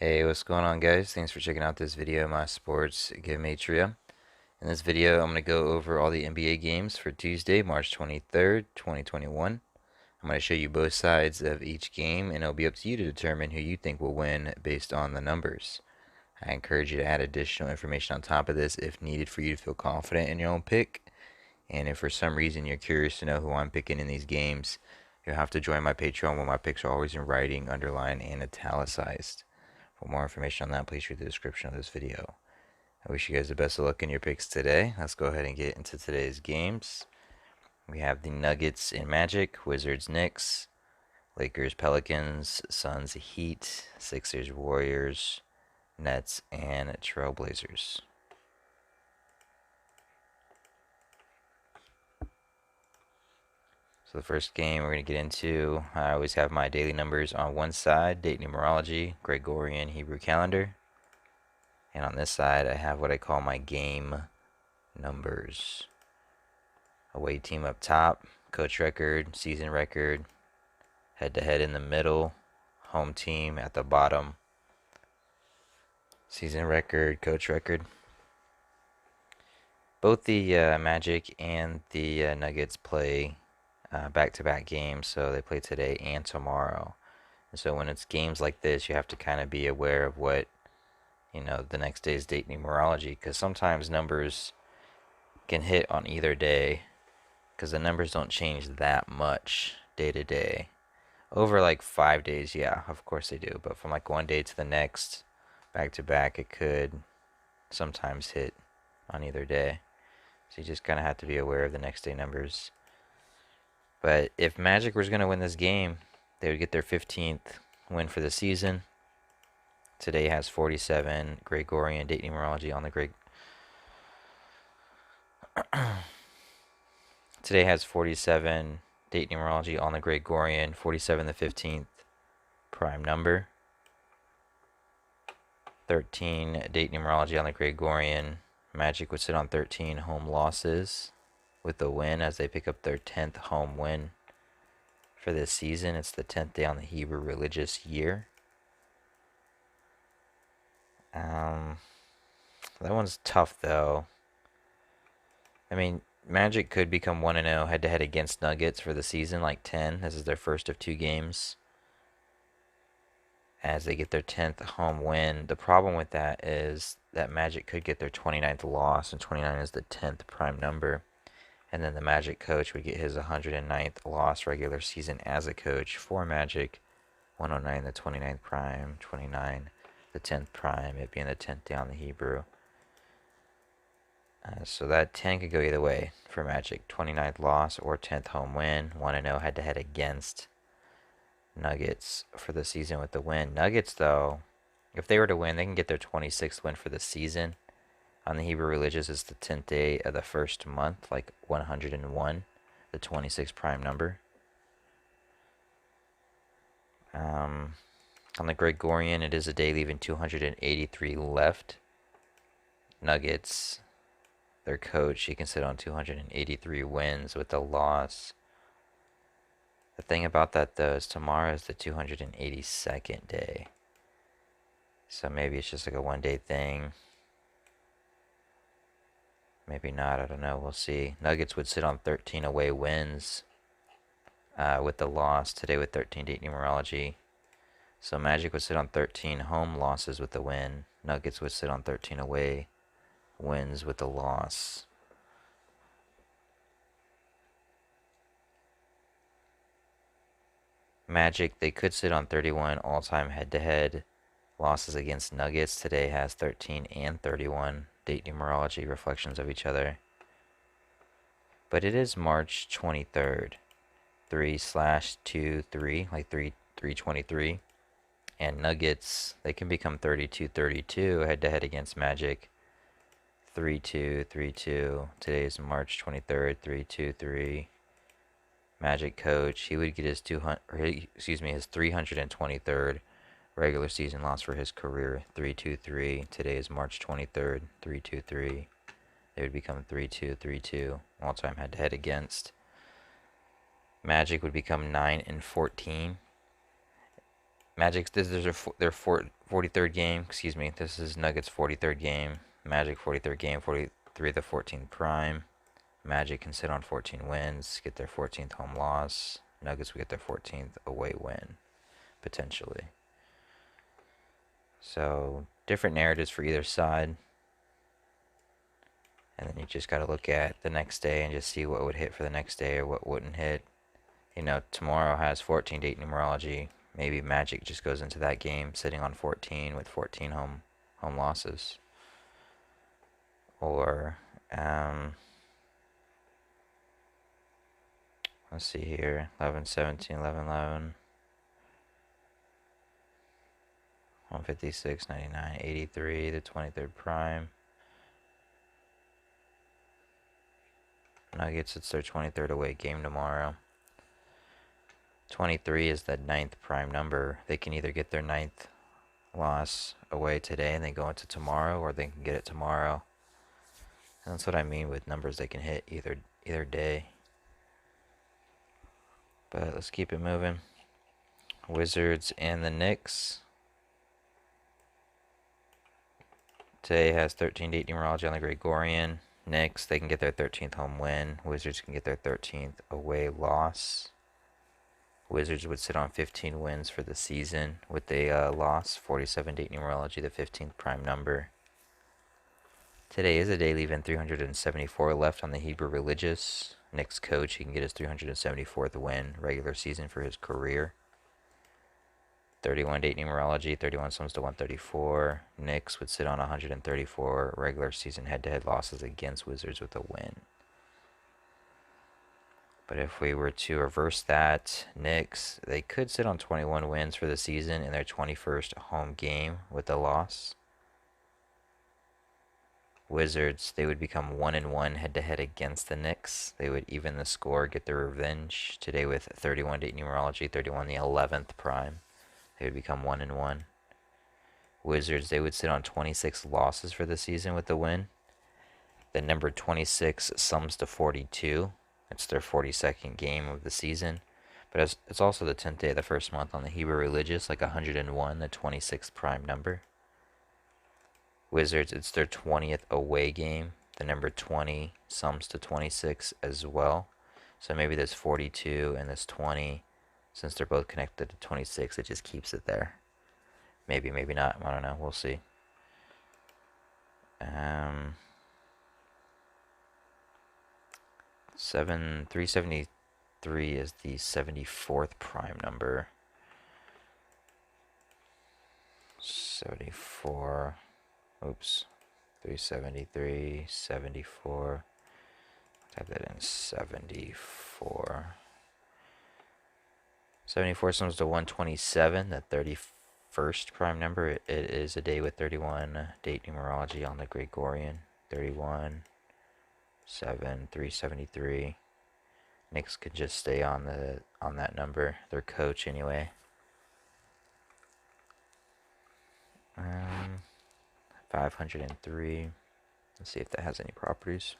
Hey, what's going on, guys? Thanks for checking out this video of my sports Gematria. In this video, I'm going to go over all the NBA games for Tuesday, March 23rd, 2021. I'm going to show you both sides of each game, and it'll be up to you to determine who you think will win based on the numbers. I encourage you to add additional information on top of this if needed for you to feel confident in your own pick. And if for some reason you're curious to know who I'm picking in these games, you'll have to join my Patreon where my picks are always in writing, underlined, and italicized. For more information on that, please read the description of this video. I wish you guys the best of luck in your picks today. Let's go ahead and get into today's games. We have the Nuggets and Magic, Wizards, Knicks, Lakers, Pelicans, Suns, Heat, Sixers, Warriors, Nets, and Trailblazers. So the first game we're going to get into, I always have my daily numbers on one side, date numerology, Gregorian Hebrew calendar. And on this side, I have what I call my game numbers. Away team up top, coach record, season record, head to head in the middle, home team at the bottom, season record, coach record. Both the Magic and the Nuggets play back-to-back games, so they play today and tomorrow. And so when it's games like this, you have to kind of be aware of what, the next day's date numerology, because sometimes numbers can hit on either day, because the numbers don't change that much day to day. Over like 5 days, yeah, of course they do, but from like one day to the next, back to back, it could sometimes hit on either day. So you just kind of have to be aware of the next day numbers. But if Magic was going to win this game, they would get their 15th win for the season. Today has 47 Gregorian date numerology on the Today has 47 date numerology on the Gregorian, 47 the 15th prime number. 13 date numerology on the Gregorian. Magic would sit on 13 home losses with the win as they pick up their 10th home win for this season. It's the 10th day on the Hebrew religious year. That one's tough though. I mean, Magic could become 1-0 head to head against Nuggets for the season, like 10. This is their first of two games as they get their 10th home win. The problem with that is that Magic could get their 29th loss, and 29 is the 10th prime number. And then the Magic coach would get his 109th loss regular season as a coach for Magic. 109, the 29th prime, 29, the 10th prime, it being the 10th day on the Hebrew. So that 10 could go either way for Magic. 29th loss or 10th home win. 1-0 head to head against Nuggets for the season with the win. Nuggets, though, if they were to win, they can get their 26th win for the season. On the Hebrew religious, it's the 10th day of the first month, like 101, the 26th prime number. On the Gregorian, it is a day leaving 283 left. Nuggets, their coach, he can sit on 283 wins with a loss. The thing about that, though, is tomorrow is the 282nd day. So maybe it's just like a one-day thing. Maybe not, I don't know, we'll see. Nuggets would sit on 13 away wins with the loss today with 13 date numerology. So Magic would sit on 13 home losses with the win. Nuggets would sit on 13 away wins with the loss. Magic, they could sit on 31 all-time head-to-head losses against Nuggets. Today has 13 and 31 date numerology reflections of each other. But it is March 23rd. 3/23, like 3/323. And Nuggets, they can become 32-32 head-to-head against Magic. 3-2-3-2. Today is March 23rd. 3-2-3. Magic coach, he would get his 323rd regular season loss for his career. 3-2-3. Today is March 23rd. 3-2-3. They would become 3-2-3-2 all-time head-to-head against. Magic would become 9-14. Magic's this is their 43rd game. Excuse me. This is Nuggets 43rd game. Magic 43rd game. 43 the 14th prime. Magic can sit on 14 wins, get their 14th home loss. Nuggets will get their 14th away win, potentially. So, different narratives for either side. And then you just got to look at the next day and just see what would hit for the next day or what wouldn't hit. You know, tomorrow has 14-date numerology. Maybe Magic just goes into that game sitting on 14 with 14 home losses. Or, let's see here, 11, 17, 11, 11. 156, 99, 83, the 23rd prime. Nuggets, it's their 23rd away game tomorrow. 23 is the 9th prime number. They can either get their 9th loss away today and they go into tomorrow, or they can get it tomorrow. And that's what I mean with numbers they can hit either day. But let's keep it moving. Wizards and the Knicks. Today has 13-date numerology on the Gregorian. Knicks, they can get their 13th home win. Wizards can get their 13th away loss. Wizards would sit on 15 wins for the season with a loss. 47-date numerology, the 15th prime number. Today is a day leaving 374 left on the Hebrew Religious. Knicks coach, he can get his 374th win regular season for his career. 31-date numerology, 31 sums to 134. Knicks would sit on 134 regular season head-to-head losses against Wizards with a win. But if we were to reverse that, Knicks, they could sit on 21 wins for the season in their 21st home game with a loss. Wizards, they would become 1-1 head-to-head against the Knicks. They would even the score, get their revenge today with 31-date numerology, 31 the 11th prime. They would become 1-1. Wizards, they would sit on 26 losses for the season with the win. The number 26 sums to 42. It's their 42nd game of the season. But it's also the 10th day of the first month on the Hebrew Religious, like 101, the 26th prime number. Wizards, it's their 20th away game. The number 20 sums to 26 as well. So maybe this 42 and this 20, since they're both connected to 26, it just keeps it there. Maybe, maybe not. I don't know. We'll see. 373 is the 74th prime number. 74. Oops. 373, 74. Type that in. 74. 74 sums to 127, the 31st prime number. It is a day with 31 date numerology on the Gregorian. 31, 7, 373. Knicks could just stay on that number. Their coach anyway. 503. Let's see if that has any properties.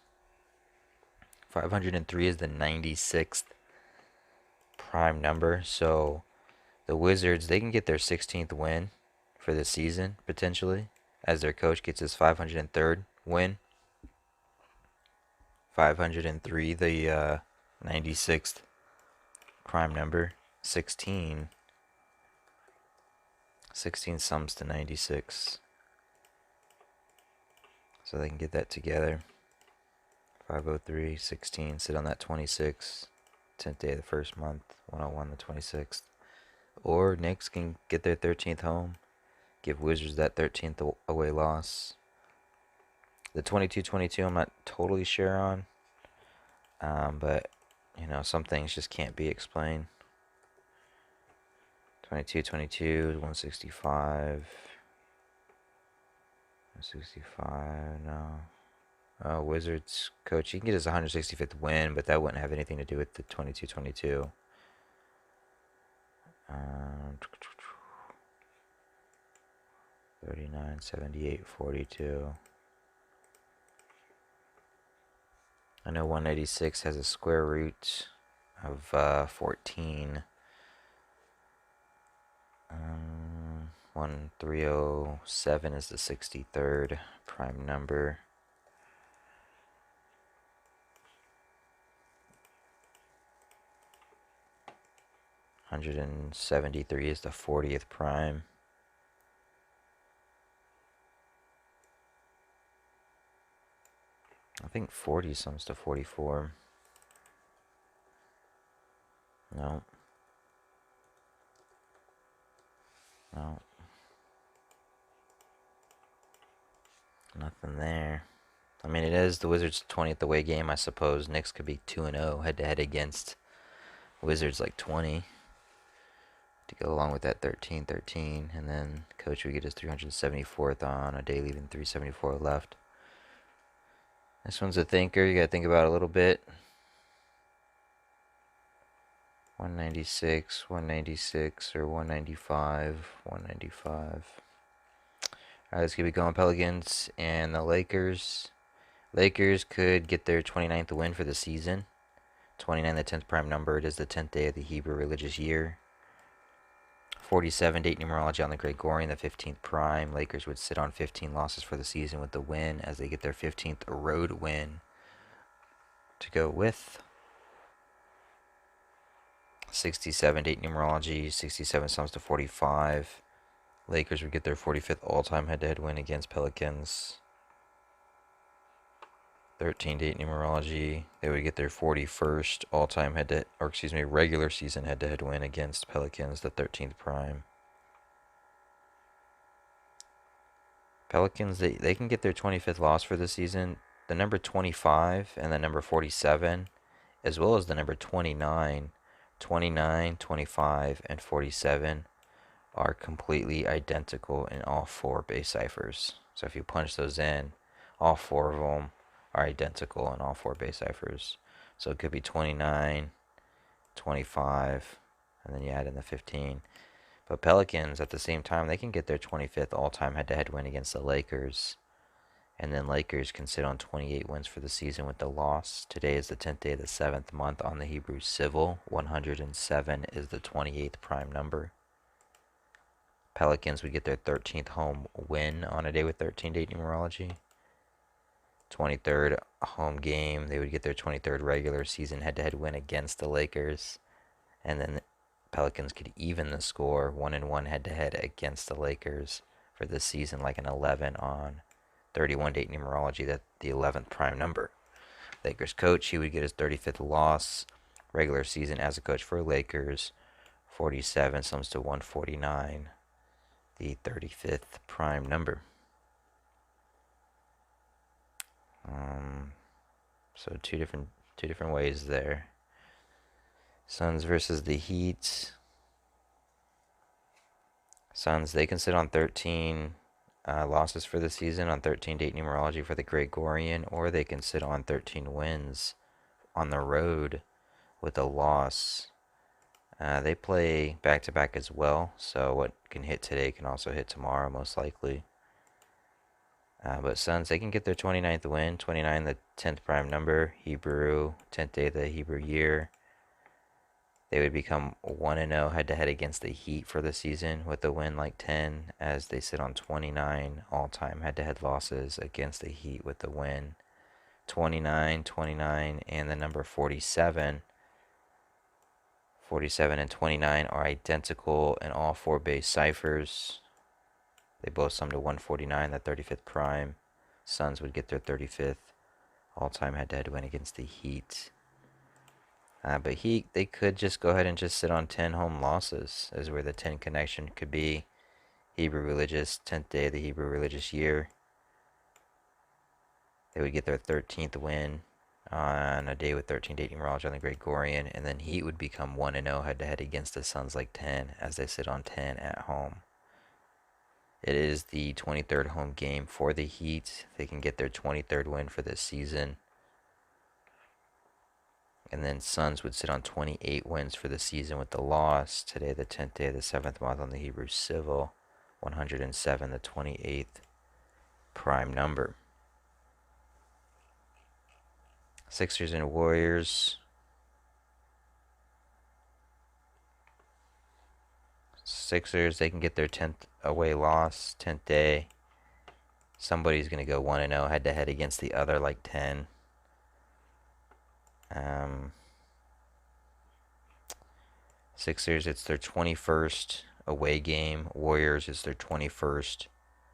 503 is the 96th prime number. So the Wizards, they can get their 16th win for the season potentially, as their coach gets his 503rd win. 503, the 96th prime number. 16 sums to 96. So they can get that together. 503, 16, sit on that 26. 10th day of the first month, 101 the 26th. Or Knicks can get their 13th home, give Wizards that 13th away loss. The 22-22 I'm not totally sure on, but you know, some things just can't be explained. 22-22, 165. 165, no. Wizards coach, he can get his 165th win, but that wouldn't have anything to do with the 22-22. 39, 78, 42. I know 186 has a square root of 14. 1307 is the 63rd prime number. 173 is the 40th prime. I think 40 sums to 44. No. No. Nothing there. I mean, it is the Wizards' 20th away game. I suppose Knicks could be 2-0 head-to-head against Wizards like 20 to go along with that 13-13. And then Coach would get his 374th on a day leaving 374 left. This one's a thinker. You got to think about it a little bit. 196, 196, or 195, 195. Alright, let's keep it going. Pelicans and the Lakers. Lakers could get their 29th win for the season. 29, the 10th prime number. It is the 10th day of the Hebrew religious year. 47, date numerology on the Gregorian, the 15th prime. Lakers would sit on 15 losses for the season with the win as they get their 15th road win to go with. 67, date numerology. 67 sums to 45. Lakers would get their 45th all-time head-to-head win against Pelicans. 13 date numerology. They would get their 41st all-time regular season head-to-head win against Pelicans, the 13th prime. Pelicans, they can get their 25th loss for the season. The number 25 and the number 47, as well as the number 29, 29, 25, and 47 are completely identical in all four base ciphers. So if you punch those in, all four of them are identical in all four base ciphers. So it could be 29, 25, and then you add in the 15. But Pelicans, at the same time, they can get their 25th all-time head-to-head win against the Lakers. And then Lakers can sit on 28 wins for the season with the loss. Today is the 10th day of the 7th month on the Hebrew Civil. 107 is the 28th prime number. Pelicans would get their 13th home win on a day with 13 date numerology. 23rd home game, they would get their 23rd regular season head-to-head win against the Lakers. And then the Pelicans could even the score 1-1 head-to-head against the Lakers for this season, like an 11 on 31 date numerology, that the 11th prime number. Lakers coach, he would get his 35th loss regular season as a coach for Lakers. 47 sums to 149, the 35th prime number. So two different ways there. Suns versus the Heat. Suns, they can sit on 13 losses for the season on 13 date numerology for the Gregorian, or they can sit on 13 wins on the road with a loss. They play back-to-back as well, so what can hit today can also hit tomorrow, most likely. But Suns, they can get their 29th win. 29, the 10th prime number, Hebrew, 10th day of the Hebrew year. They would become 1-0 head-to-head against the Heat for the season with a win like 10, as they sit on 29 all-time head-to-head losses against the Heat with the win. 29, 29, and the number 47. 47 and 29 are identical in all four base ciphers. They both sum to 149, the 35th prime. Suns would get their 35th all-time head-to-head win against the Heat. But Heat, they could just go ahead and just sit on 10 home losses, is where the 10 connection could be. Hebrew religious, 10th day of the Hebrew religious year. They would get their 13th win on a day with 13 date numerology on the Gregorian, and then Heat would become 1-0 head-to-head against the Suns like 10, as they sit on 10 at home. It is the 23rd home game for the Heat. They can get their 23rd win for this season. And then Suns would sit on 28 wins for the season with the loss. Today, the 10th day of the 7th month on the Hebrew Civil. 107, the 28th prime number. Sixers and Warriors. Sixers, they can get their 10th away loss, 10th day. Somebody's going to go 1-0 head to head against the other, like 10. Um, Sixers, it's their 21st away game. Warriors, it's their 21st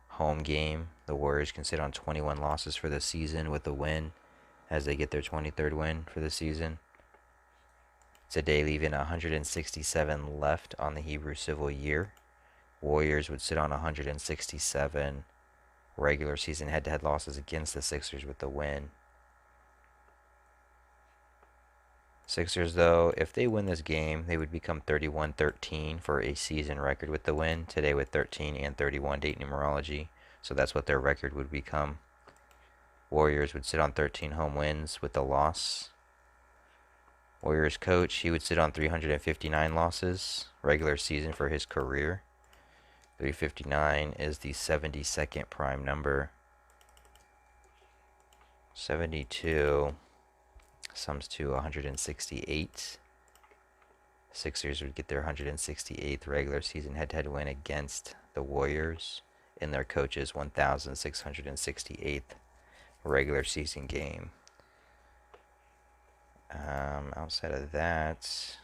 home game. The Warriors can sit on 21 losses for the season with a win as they get their 23rd win for the season. Today, leaving 167 left on the Hebrew civil year. Warriors would sit on 167 regular season head-to-head losses against the Sixers with the win. Sixers, though, if they win this game, they would become 31-13 for a season record with the win. Today with 13 and 31 date numerology. So that's what their record would become. Warriors would sit on 13 home wins with the loss. Warriors coach, he would sit on 359 losses regular season for his career. 359 is the 72nd prime number. 72 sums to 168. Sixers would get their 168th regular season head-to-head win against the Warriors in their coach's 1,668th regular season game. Outside of that,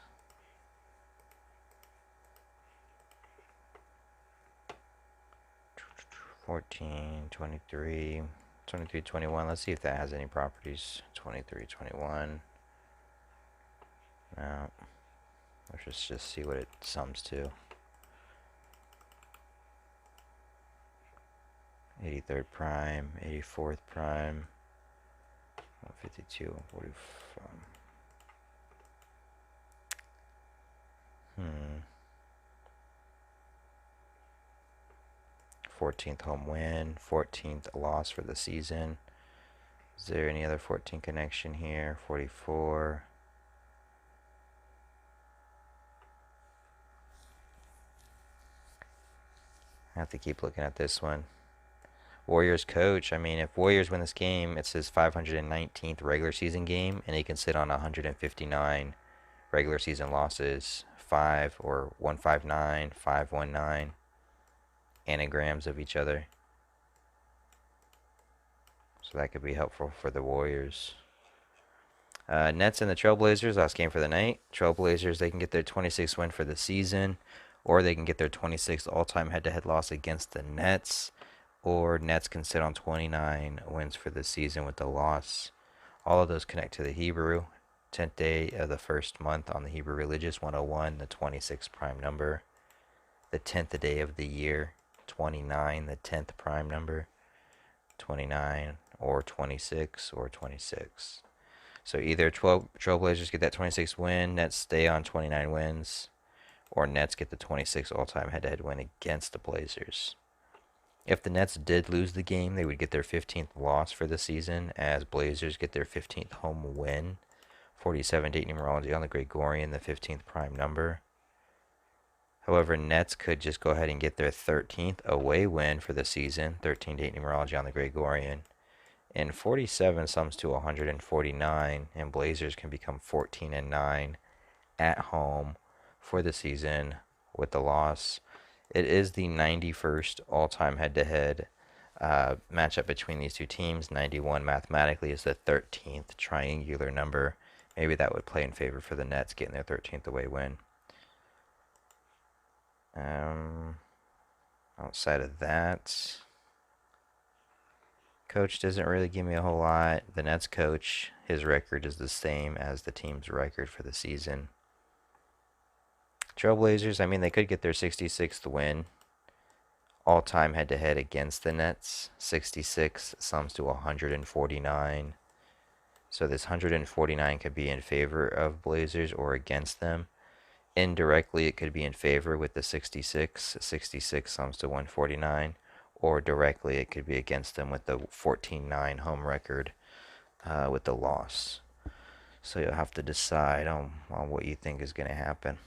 $14, $23, $23, $21. Let's see if that has any properties. $23, $21. No. Let's just see what it sums to. 83rd prime, 84th prime, 152, 145. 14th home win, 14th loss for the season. Is there any other 14 connection here? 44. I have to keep looking at this one. Warriors coach, I mean, if Warriors win this game, it's his 519th regular season game, and he can sit on 159 regular season losses, 5 or 159, 519 anagrams of each other. So that could be helpful for the Warriors. Nets and the Trailblazers, last game for the night. Trailblazers, they can get their 26th win for the season, or they can get their 26th all-time head-to-head loss against the Nets, or Nets can sit on 29 wins for the season with the loss. All of those connect to the Hebrew. 10th day of the first month on the Hebrew Religious, 101, the 26th prime number. The 10th day of the year, 29, the 10th prime number. 29 or 26 or 26. So either Trailblazers get that 26th win, Nets stay on 29 wins, or Nets get the 26th all-time head-to-head win against the Blazers. If the Nets did lose the game, they would get their 15th loss for the season, as Blazers get their 15th home win. 47 date numerology on the Gregorian, the 15th prime number. However, Nets could just go ahead and get their 13th away win for the season, 13 date numerology on the Gregorian. And 47 sums to 149, and Blazers can become 14-9 at home for the season with the loss. It is the 91st all-time head-to-head matchup between these two teams. 91 mathematically is the 13th triangular number. Maybe that would play in favor for the Nets getting their 13th away win. Outside of that, coach doesn't really give me a whole lot. The Nets coach, his record is the same as the team's record for the season. Trailblazers, I mean, they could get their 66th win all-time head-to-head against the Nets. 66 sums to 149. So this 149 could be in favor of Blazers or against them. Indirectly, it could be in favor with the 66. 66 sums to 149. Or directly, it could be against them with the 14-9 home record with the loss. So you'll have to decide on what you think is going to happen.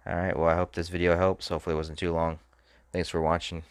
Alright, well, I hope this video helps. Hopefully it wasn't too long. Thanks for watching.